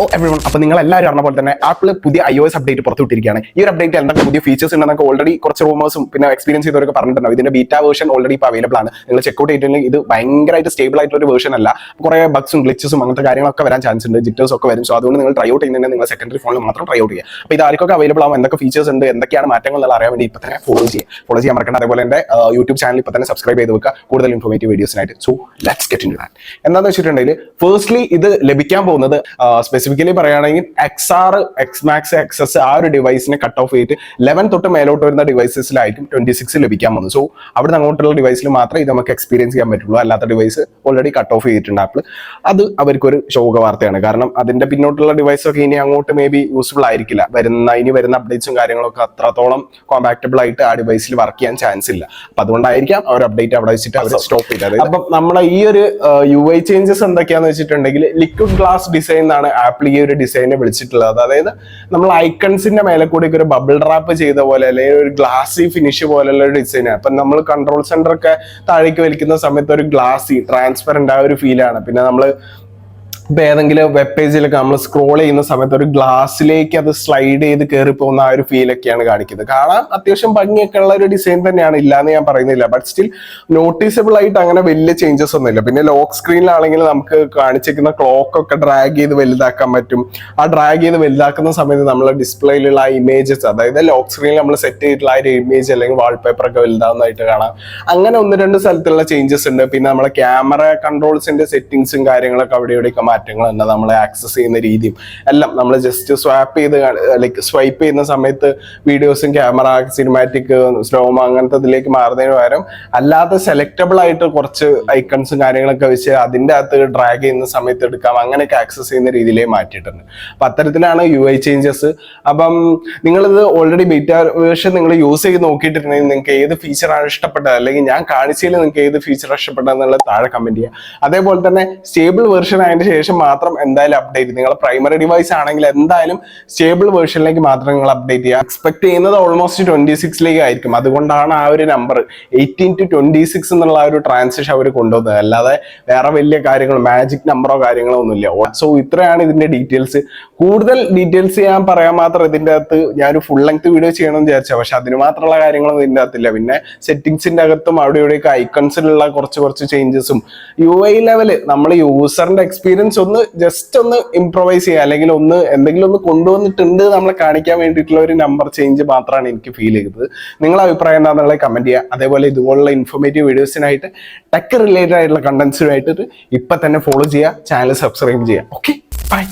Hello everyone. അപ്പോൾ നിങ്ങൾ എല്ലാവരും അറിഞ്ഞ പോലെ തന്നെ ആപ്പിൾ പുതിയ iOS അപ്ഡേറ്റ് പുറത്തുവിട്ടിരിക്കുകയാണ്. ഈ ഒരു അപ്ഡേറ്റ് എന്തൊക്കെ പുതിയ ഫീച്ചേഴ്സ് ഉണ്ടെന്നൊക്കെ ഓൾറെഡി കുറച്ച് റൂമേഴ്സും പിന്നെ എക്സ്പീരിയൻസ് ചെയ്തവരൊക്കെ പറഞ്ഞിട്ടുണ്ടാവും. ഇതിന്റെ ബീറ്റ വേർഷൻ ഓൾറെഡി ഇപ്പോൾ അവൈലബിൾ ആണ്. നിങ്ങൾ ചെക്ക് ഔട്ട് ചെയ്തിട്ടുണ്ടെങ്കിൽ ഇത് ഭയങ്കരമായിട്ട് സ്റ്റേബിൾ ആയിട്ടുള്ള ഒരു വേർഷൻ അല്ല. കുറേ ബഗ്സും ഗ്ലിച്ചസും അങ്ങനത്തെ കാര്യങ്ങളൊക്കെ വരാൻ ചാൻസ് ഉണ്ട്, ജിറ്റേഴ്സ് ഒക്കെ വരും. സോ അതുകൊണ്ട് നിങ്ങൾ ട്രൈ ഔട്ട് ചെയ്യുന്നതിന് നിങ്ങൾ സെക്കൻഡറി ഫോണിൽ മാത്രം ട്രൈ ഔട്ട് ചെയ്യുക. അപ്പോൾ ഇത് ആർക്കൊക്കെ അവൈലബിൾ ആവും, എന്തൊക്കെ ഫീച്ചേഴ്സ് ഉണ്ട്, എന്തൊക്കെയാണ് മാറ്റങ്ങൾ എന്നുള്ള അറിയാൻ വേണ്ടി ഇപ്പോൾ തന്നെ ഫോളോ ചെയ്യാൻ മറക്കണ്ട. അതേപോലെ എൻ്റെ യൂട്യൂബ് ചാനൽ ഇപ്പോൾ തന്നെ സബ്സ്ക്രൈബ് ചെയ്ത് വെക്കുക കൂടുതൽ ഇൻഫോർമേറ്റീവ് വീഡിയോസിനായിട്ട്. So let's get into that. എന്താണെന്ന് വെച്ചിട്ടുണ്ടെങ്കിൽ ഫസ്റ്റ്ലി ഇത് ലഭിക്കാൻ പോകുന്നത് സ്പെസിഫിക്കലി പറയുകയാണെങ്കിൽ XR, XMAX, XS ആ ഒരു ഡിവൈസിനെ കട്ട് ഓഫ് ചെയ്തിട്ട് 11 തൊട്ട് മേലോട്ട് വരുന്ന ഡിവൈസസിലായിരിക്കും 26 ലഭിക്കാൻ പോകുന്നത്. സോ അവിടെ അങ്ങോട്ടുള്ള ഡിവൈസിൽ മാത്രമേ ഇത് നമുക്ക് എക്സ്പീരിയൻസ് ചെയ്യാൻ പറ്റുള്ളൂ. അല്ലാത്ത ഡിവൈസ് ഓൾറെഡി കട്ട് ഓഫ് ചെയ്തിട്ടുണ്ട് ആപ്പിൾ. അത് അവർക്കൊരു ശോക വാർത്തയാണ്. കാരണം അതിന്റെ പിന്നോട്ടുള്ള ഡിവൈസൊക്കെ ഇനി അങ്ങോട്ട് മേ ബി യൂസ്ഫുൾ ആയിരിക്കില്ല. ഇനി വരുന്ന അപ്ഡേറ്റ്സും കാര്യങ്ങളൊക്കെ അത്രത്തോളം കോമ്പാക്റ്റബിൾ ആയിട്ട് ആ ഡിവൈസിൽ വർക്ക് ചെയ്യാൻ ചാൻസ് ഇല്ല. അപ്പൊ അതുകൊണ്ടായിരിക്കാം അവർ അപ്ഡേറ്റ് അവിടെ വെച്ചിട്ട് അവർ സ്റ്റോപ്പ് ചെയ്തത്. അപ്പം നമ്മളെ ഈ ഒരു UI ചേഞ്ചസ് എന്തൊക്കെയാന്ന് വെച്ചിട്ടുണ്ടെങ്കിൽ ലിക്വിഡ് ഗ്ലാസ് ഡിസൈൻ എന്നാണ് ആപ്പിൾ ഈ ഒരു ഡിസൈനെ വിളിച്ചിട്ടുള്ളത്. അതായത് നമ്മൾ ഐക്കൺസിന്റെ മേലെ കൂടി ഒരു ബബിൾ റാപ്പ് ചെയ്ത പോലെ അല്ലെങ്കിൽ ഒരു ഗ്ലാസി ഫിനിഷ് പോലുള്ള ഒരു ഡിസൈനാണ്. അപ്പൊ നമ്മൾ കൺട്രോൾ സെന്റർ ഒക്കെ താഴേക്ക് വലിക്കുന്ന സമയത്ത് ഒരു ഗ്ലാസി ട്രാൻസ്പെറന്റ് ആ ഒരു ഫീലാണ്. പിന്നെ നമ്മൾ ഇപ്പൊ ഏതെങ്കിലും വെബ് പേജിലൊക്കെ നമ്മൾ സ്ക്രോൾ ചെയ്യുന്ന സമയത്ത് ഒരു ഗ്ലാസ്സിലേക്ക് അത് സ്ലൈഡ് ചെയ്ത് കയറി പോകുന്ന ആ ഒരു ഫീലൊക്കെയാണ് കാണിക്കുന്നത്. കാണാൻ അത്യാവശ്യം ഭംഗിയൊക്കെ ഉള്ള ഒരു ഡിസൈൻ തന്നെയാണ്, ഇല്ലാന്ന് ഞാൻ പറയുന്നില്ല. ബട്ട് സ്റ്റിൽ നോട്ടീസബിൾ ആയിട്ട് അങ്ങനെ വലിയ ചേഞ്ചസ് ഒന്നുമില്ല. പിന്നെ ലോക്ക് സ്ക്രീനിലാണെങ്കിൽ നമുക്ക് കാണിച്ചിരിക്കുന്ന ക്ലോക്ക് ഒക്കെ ഡ്രാഗ് ചെയ്ത് വലുതാക്കാൻ പറ്റും. ആ ഡ്രാഗ് ചെയ്ത് വലുതാക്കുന്ന സമയത്ത് നമ്മളെ ഡിസ്പ്ലേയിലുള്ള ആ ഇമേജസ്, അതായത് ലോക്ക് സ്ക്രീനിൽ നമ്മൾ സെറ്റ് ചെയ്തിട്ടുള്ള ആ ഒരു ഇമേജ് അല്ലെങ്കിൽ വാൾപേപ്പർ ഒക്കെ വലുതാവുന്നതായിട്ട് കാണാം. അങ്ങനെ ഒന്ന് രണ്ട് സ്ഥലത്തുള്ള ചേഞ്ചസ് ഉണ്ട്. പിന്നെ നമ്മളെ ക്യാമറ കൺട്രോൾസിന്റെ സെറ്റിംഗ്സും കാര്യങ്ങളൊക്കെ അവിടെ ഇവിടെയൊക്കെ മാറ്റങ്ങൾ ഉണ്ട്. നമ്മളെ ആക്സസ് ചെയ്യുന്ന രീതിയും എല്ലാം നമ്മൾ ജസ്റ്റ് സ്വൈപ്പ് ചെയ്യുന്ന സമയത്ത് വീഡിയോസും ക്യാമറ സിനിമാറ്റിക് സ്ലോമോ അങ്ങനത്തെ ഇതിലേക്ക് മാറുന്നതിന് പകരം അല്ലാതെ സെലക്ടബിൾ ആയിട്ട് കുറച്ച് ഐക്കൺസും കാര്യങ്ങളൊക്കെ വെച്ച് അതിൻ്റെ അകത്ത് ഡ്രാഗ് ചെയ്യുന്ന സമയത്ത് എടുക്കാം. അങ്ങനെയൊക്കെ ആക്സസ് ചെയ്യുന്ന രീതിയിലേക്ക് മാറ്റിയിട്ടുണ്ട്. അപ്പൊ അത്തരത്തിലാണ് UI ചേഞ്ചസ്. അപ്പം നിങ്ങളിത് ഓൾറെഡി ബീറ്റ വേർഷൻ നിങ്ങൾ യൂസ് ചെയ്ത് നോക്കിയിട്ടുണ്ടെങ്കിൽ നിങ്ങൾക്ക് ഏത് ഫീച്ചറാണ് ഇഷ്ടപ്പെട്ടത്, അല്ലെങ്കിൽ ഞാൻ കാണിച്ചതിൽ നിങ്ങൾക്ക് ഏത് ഫീച്ചർ ഇഷ്ടപ്പെട്ടതെന്നുള്ളത് താഴെ കമന്റ് ചെയ്യുക. അതേപോലെ തന്നെ സ്റ്റേബിൾ വേർഷൻ ആയതിനു ശേഷം മാത്രം എന്തായാലും അപ്ഡേറ്റ്, നിങ്ങൾ പ്രൈമറി ഡിവൈസ് ആണെങ്കിൽ എന്തായാലും സ്റ്റേബിൾ വേർഷനിലേക്ക് മാത്രം നിങ്ങൾ അപ്ഡേറ്റ് ചെയ്യുക. എക്സ്പെക്ട് ചെയ്യുന്നത് ഓൾമോസ്റ്റ് 26 ആയിരിക്കും. അതുകൊണ്ടാണ് ആ ഒരു നമ്പർ 18 to 26 എന്നുള്ള ആ ഒരു ട്രാൻസിഷൻ അവർ കൊണ്ടുവന്നത്. അല്ലാതെ വേറെ വലിയ കാര്യങ്ങൾ മാജിക് നമ്പറോ കാര്യങ്ങളോ ഒന്നുമില്ല. സോ ഇത്രയാണ് ഇതിന്റെ ഡീറ്റെയിൽസ്. കൂടുതൽ ഡീറ്റെയിൽസ് ഞാൻ പറയാൻ മാത്രം ഇതിന്റെ അകത്ത് ഞാനൊരു ഫുൾ ലെങ്ത് വീഡിയോ ചെയ്യണമെന്ന് വിചാരിച്ചാൽ, പക്ഷെ അതിന് മാത്രമുള്ള കാര്യങ്ങളൊന്നും ഇതിന്റെ അകത്തില്ല. പിന്നെ സെറ്റിംഗ്സിന്റെ അകത്തും അവിടെ ഇവിടെയൊക്കെ ഐക്കൺസിലുള്ള കുറച്ച് ചേഞ്ചസും UI ലെവല് നമ്മൾ യൂസറിന്റെ എക്സ്പീരിയൻസ് ഒന്ന് ജസ്റ്റ് ഒന്ന് ഇംപ്രൊവൈസ് ചെയ്യുക, അല്ലെങ്കിൽ എന്തെങ്കിലും ഒന്ന് കൊണ്ടുവന്നിട്ടുണ്ട് നമ്മളെ കാണിക്കാൻ വേണ്ടിയിട്ടുള്ള ഒരു നമ്പർ ചേഞ്ച് മാത്രമാണ് എനിക്ക് ഫീൽ ചെയ്തത്. നിങ്ങളുടെ അഭിപ്രായം എന്താണെന്നുള്ളത് കമന്റ് ചെയ്യുക. അതേപോലെ ഇതുപോലുള്ള ഇൻഫോർമേറ്റീവ് വീഡിയോസിനായിട്ട് ടെക് റിലേറ്റഡ് ആയിട്ടുള്ള കണ്ടന്റ്സിനായിട്ട് ഇപ്പൊ തന്നെ ഫോളോ ചെയ്യുക, ചാനൽ സബ്സ്ക്രൈബ് ചെയ്യുക. Okay, by.